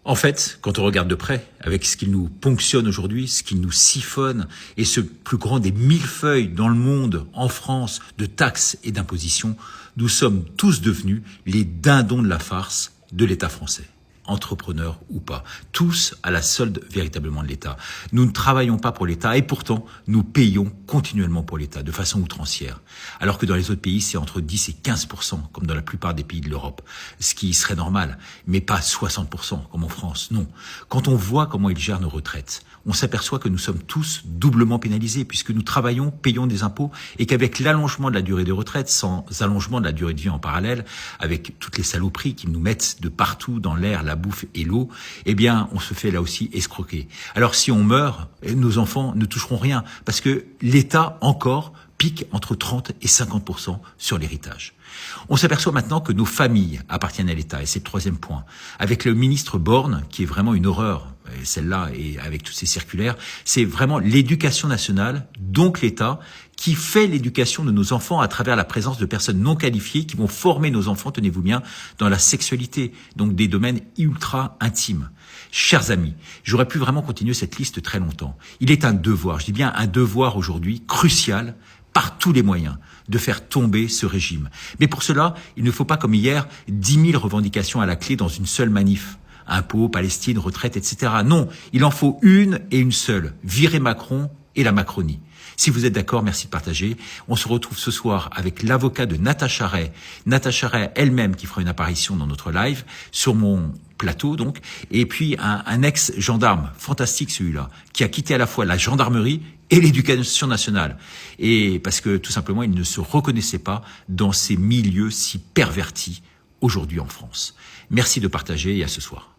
En fait, quand on regarde de près, avec ce qu'il nous ponctionne aujourd'hui, ce qu'il nous siphonne, et ce plus grand des millefeuilles dans le monde, en France, de taxes et d'impositions, nous sommes tous devenus les dindons de la farce de l'État français. Entrepreneurs ou pas, tous à la solde véritablement de l'État. Nous ne travaillons pas pour l'État et pourtant nous payons continuellement pour l'État de façon outrancière. Alors que dans les autres pays, c'est entre 10 et 15%, comme dans la plupart des pays de l'Europe, ce qui serait normal, mais pas 60% comme en France, non. Quand on voit comment ils gèrent nos retraites, on s'aperçoit que nous sommes tous doublement pénalisés puisque nous travaillons, payons des impôts et qu'avec l'allongement de la durée de retraite, sans allongement de la durée de vie en parallèle, avec toutes les saloperies qu'ils nous mettent de partout dans l'air, la bouffe et l'eau, eh bien, on se fait là aussi escroquer. Alors, si on meurt, nos enfants ne toucheront rien parce que l'État, encore, pique entre 30 et 50% sur l'héritage. On s'aperçoit maintenant que nos familles appartiennent à l'État, et c'est le troisième point. Avec le ministre Borne, qui est vraiment une horreur, celle-là, et avec toutes ces circulaires, c'est vraiment l'éducation nationale, donc l'État, qui fait l'éducation de nos enfants à travers la présence de personnes non qualifiées qui vont former nos enfants, tenez-vous bien, dans la sexualité, donc des domaines ultra intimes. Chers amis, j'aurais pu vraiment continuer cette liste très longtemps. Il est un devoir, je dis bien un devoir aujourd'hui, crucial, par tous les moyens, de faire tomber ce régime. Mais pour cela, il ne faut pas, comme hier, 10 000 revendications à la clé dans une seule manif. Impôts, Palestine, retraite, etc. Non, il en faut une et une seule. Virer Macron et la Macronie. Si vous êtes d'accord, merci de partager. On se retrouve ce soir avec l'avocat de Natacha Ray. Natacha Ray elle-même qui fera une apparition dans notre live, sur mon plateau donc. Et puis un ex-gendarme, fantastique celui-là, qui a quitté à la fois la gendarmerie et l'éducation nationale. Et parce que tout simplement, il ne se reconnaissait pas dans ces milieux si pervertis aujourd'hui en France. Merci de partager et à ce soir.